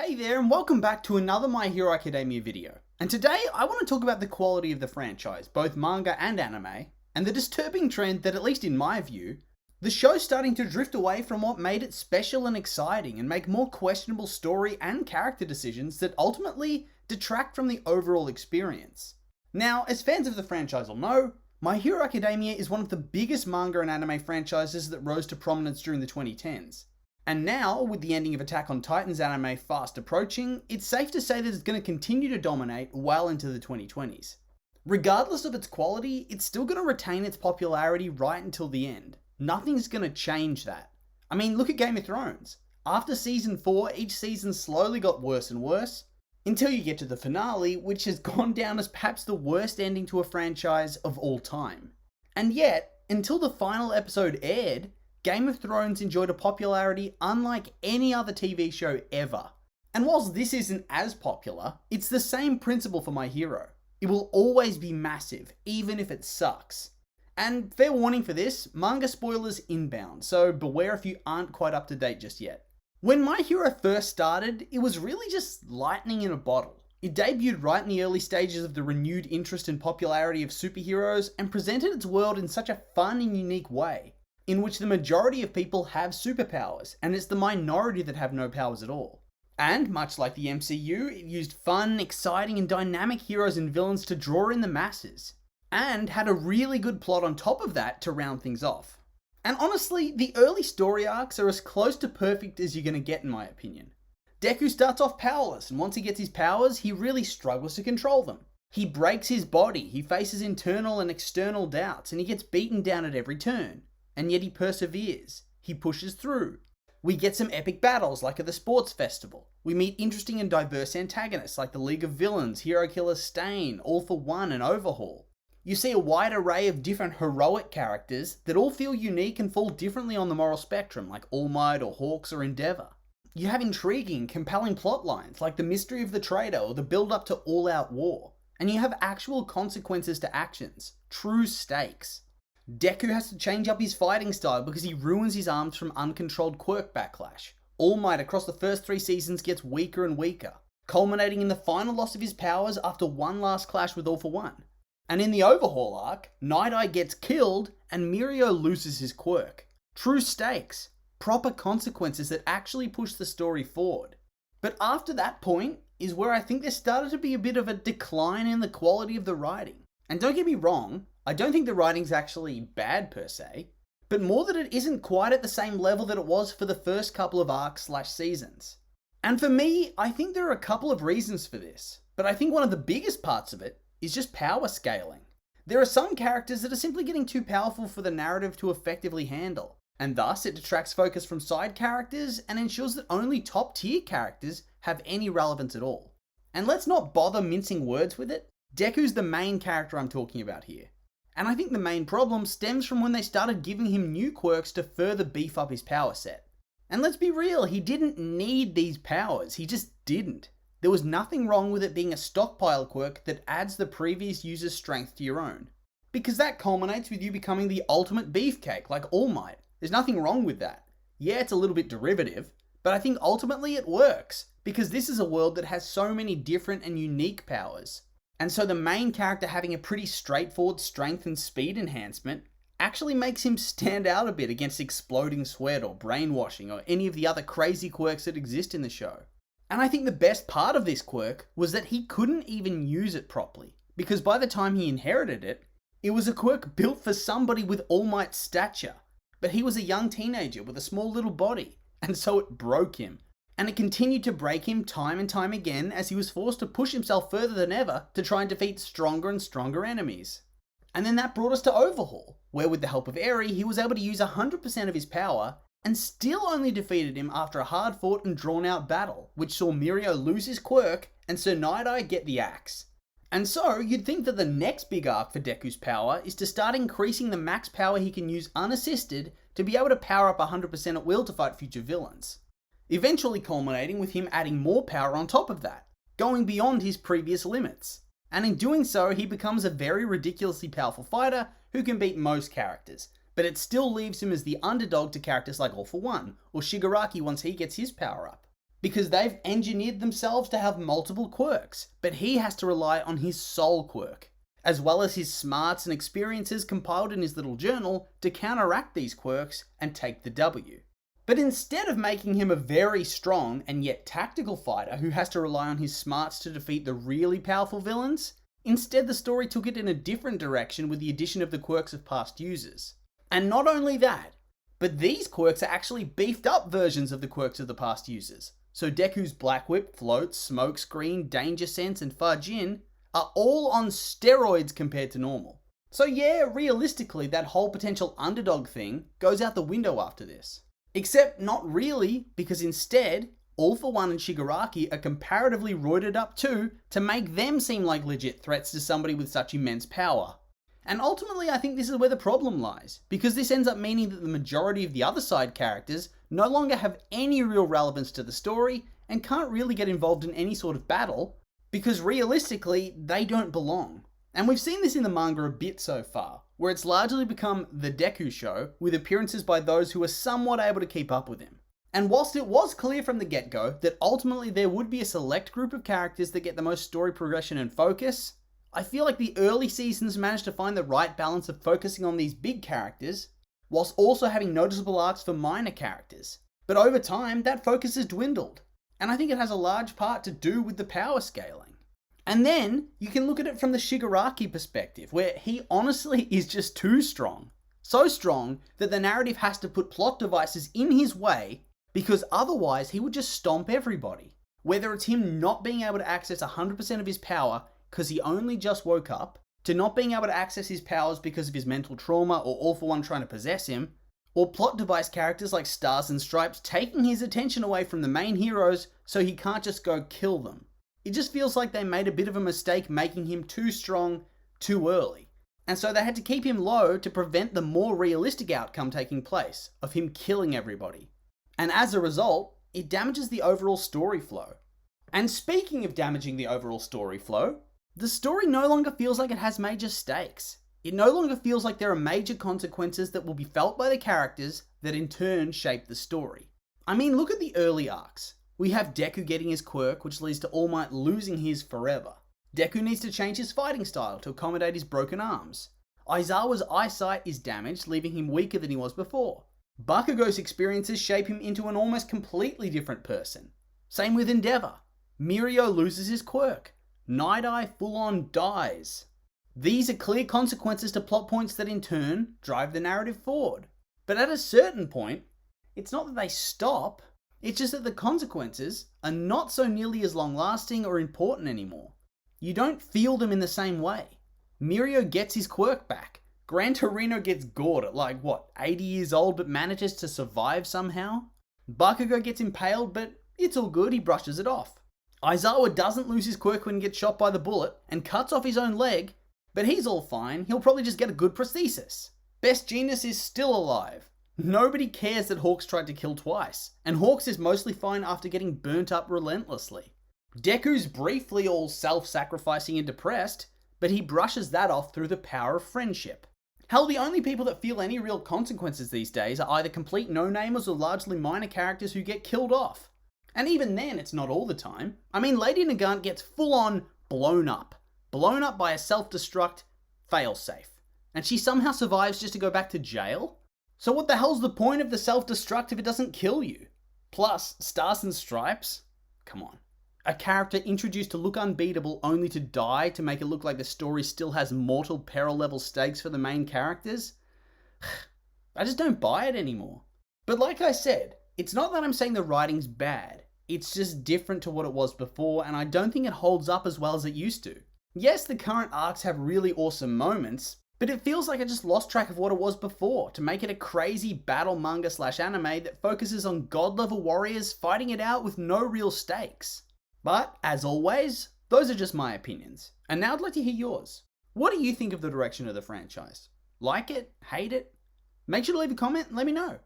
Hey there, and welcome back to another My Hero Academia video. And today I want to talk about the quality of the franchise, both manga and anime, and the disturbing trend that, at least in my view, the show's starting to drift away from what made it special and exciting and make more questionable story and character decisions that ultimately detract from the overall experience. Now, as fans of the franchise will know, My Hero Academia is one of the biggest manga and anime franchises that rose to prominence during the 2010s. And now, with the ending of Attack on Titan's anime fast approaching, it's safe to say that it's going to continue to dominate well into the 2020s. Regardless of its quality, it's still going to retain its popularity right until the end. Nothing's going to change that. I mean, look at Game of Thrones. After season 4, each season slowly got worse and worse, until you get to the finale, which has gone down as perhaps the worst ending to a franchise of all time. And yet, until the final episode aired, Game of Thrones enjoyed a popularity unlike any other TV show ever. And whilst this isn't as popular, it's the same principle for My Hero. It will always be massive, even if it sucks. And fair warning for this, manga spoilers inbound, so beware if you aren't quite up to date just yet. When My Hero first started, it was really just lightning in a bottle. It debuted right in the early stages of the renewed interest and popularity of superheroes and presented its world in such a fun and unique way, in which the majority of people have superpowers, and it's the minority that have no powers at all. And, much like the MCU, it used fun, exciting, and dynamic heroes and villains to draw in the masses, and had a really good plot on top of that to round things off. And honestly, the early story arcs are as close to perfect as you're going to get in my opinion. Deku starts off powerless, and once he gets his powers, he really struggles to control them. He breaks his body, he faces internal and external doubts, and he gets beaten down at every turn. And yet he perseveres. He pushes through. We get some epic battles like at the sports festival. We meet interesting and diverse antagonists like the League of Villains, Hero Killer Stain, All for One, and Overhaul. You see a wide array of different heroic characters that all feel unique and fall differently on the moral spectrum, like All Might or Hawks or Endeavor. You have intriguing, compelling plot lines like the mystery of the traitor or the build-up to all-out war. And you have actual consequences to actions, true stakes. Deku has to change up his fighting style because he ruins his arms from uncontrolled quirk backlash. All Might across the first 3 seasons gets weaker and weaker, culminating in the final loss of his powers after one last clash with All for One. And in the Overhaul arc, Night Eye gets killed and Mirio loses his quirk. True stakes, proper consequences that actually push the story forward. But after that point is where I think there started to be a bit of a decline in the quality of the writing. And don't get me wrong, I don't think the writing's actually bad per se, but more that it isn't quite at the same level that it was for the first couple of arcs/seasons. And for me, I think there are a couple of reasons for this, but I think one of the biggest parts of it is just power scaling. There are some characters that are simply getting too powerful for the narrative to effectively handle, and thus it detracts focus from side characters and ensures that only top tier characters have any relevance at all. And let's not bother mincing words with it, Deku's the main character I'm talking about here. And I think the main problem stems from when they started giving him new quirks to further beef up his power set. And let's be real, he didn't need these powers, he just didn't. There was nothing wrong with it being a stockpile quirk that adds the previous user's strength to your own. Because that culminates with you becoming the ultimate beefcake, like All Might. There's nothing wrong with that. Yeah, it's a little bit derivative, but I think ultimately it works, because this is a world that has so many different and unique powers. And so the main character having a pretty straightforward strength and speed enhancement actually makes him stand out a bit against exploding sweat or brainwashing or any of the other crazy quirks that exist in the show. And I think the best part of this quirk was that he couldn't even use it properly, because by the time he inherited it, it was a quirk built for somebody with All Might's stature. But he was a young teenager with a small little body, and so it broke him. And it continued to break him time and time again as he was forced to push himself further than ever to try and defeat stronger and stronger enemies. And then that brought us to Overhaul, where with the help of Eri, he was able to use 100% of his power and still only defeated him after a hard fought and drawn out battle, which saw Mirio lose his quirk and Sir Night Eye get the axe. And so you'd think that the next big arc for Deku's power is to start increasing the max power he can use unassisted to be able to power up 100% at will to fight future villains. Eventually culminating with him adding more power on top of that, going beyond his previous limits. And in doing so, he becomes a very ridiculously powerful fighter who can beat most characters, but it still leaves him as the underdog to characters like All for One, or Shigaraki once he gets his power up. because they've engineered themselves to have multiple quirks, but he has to rely on his sole quirk, as well as his smarts and experiences compiled in his little journal to counteract these quirks and take the W. But instead of making him a very strong and yet tactical fighter who has to rely on his smarts to defeat the really powerful villains, instead the story took it in a different direction with the addition of the quirks of past users. And not only that, but these quirks are actually beefed up versions of the quirks of the past users. So Deku's Black Whip, Float, Smokescreen, Danger Sense, and Fajin are all on steroids compared to normal. So yeah, realistically, that whole potential underdog thing goes out the window after this. Except not really, because instead, All For One and Shigaraki are comparatively roided up too to make them seem like legit threats to somebody with such immense power. And ultimately I think this is where the problem lies, because this ends up meaning that the majority of the other side characters no longer have any real relevance to the story and can't really get involved in any sort of battle, because realistically they don't belong. And we've seen this in the manga a bit so far, where it's largely become the Deku show, with appearances by those who are somewhat able to keep up with him. And whilst it was clear from the get-go that ultimately there would be a select group of characters that get the most story progression and focus, I feel like the early seasons managed to find the right balance of focusing on these big characters, whilst also having noticeable arcs for minor characters. But over time, that focus has dwindled, and I think it has a large part to do with the power scaling. And then, you can look at it from the Shigaraki perspective, where he honestly is just too strong. So strong that the narrative has to put plot devices in his way, because otherwise he would just stomp everybody. Whether it's him not being able to access 100% of his power because he only just woke up, to not being able to access his powers because of his mental trauma or All For One trying to possess him, or plot device characters like Stars and Stripes taking his attention away from the main heroes so he can't just go kill them. It just feels like they made a bit of a mistake making him too strong too early. And so they had to keep him low to prevent the more realistic outcome taking place, of him killing everybody. And as a result, it damages the overall story flow. And speaking of damaging the overall story flow, the story no longer feels like it has major stakes. It no longer feels like there are major consequences that will be felt by the characters that in turn shape the story. I mean, look at the early arcs. We have Deku getting his quirk, which leads to All Might losing his forever. Deku needs to change his fighting style to accommodate his broken arms. Aizawa's eyesight is damaged, leaving him weaker than he was before. Bakugo's experiences shape him into an almost completely different person. Same with Endeavor. Mirio loses his quirk. Night Eye full-on dies. These are clear consequences to plot points that in turn drive the narrative forward. But at a certain point, it's not that they stop, it's just that the consequences are not so nearly as long-lasting or important anymore. You don't feel them in the same way. Mirio gets his quirk back. Gran Torino gets gored at 80 years old but manages to survive somehow. Bakugo gets impaled, but it's all good, he brushes it off. Aizawa doesn't lose his quirk when he gets shot by the bullet and cuts off his own leg, but he's all fine, he'll probably just get a good prosthesis. Best Genius is still alive. Nobody cares that Hawks tried to kill twice, and Hawks is mostly fine after getting burnt up relentlessly. Deku's briefly all self-sacrificing and depressed, but he brushes that off through the power of friendship. Hell, the only people that feel any real consequences these days are either complete no-namers or largely minor characters who get killed off. And even then, it's not all the time. I mean, Lady Nagant gets full-on blown up. Blown up by a self-destruct failsafe. And she somehow survives just to go back to jail? So what the hell's the point of the self-destruct if it doesn't kill you? Plus, Stars and Stripes? Come on. A character introduced to look unbeatable only to die to make it look like the story still has mortal peril level stakes for the main characters? I just don't buy it anymore. But like I said, it's not that I'm saying the writing's bad. It's just different to what it was before, and I don't think it holds up as well as it used to. Yes, the current arcs have really awesome moments, but it feels like I just lost track of what it was before to make it a crazy battle manga/anime that focuses on god-level warriors fighting it out with no real stakes. But, as always, those are just my opinions. And now I'd like to hear yours. What do you think of the direction of the franchise? Like it? Hate it? Make sure to leave a comment and let me know.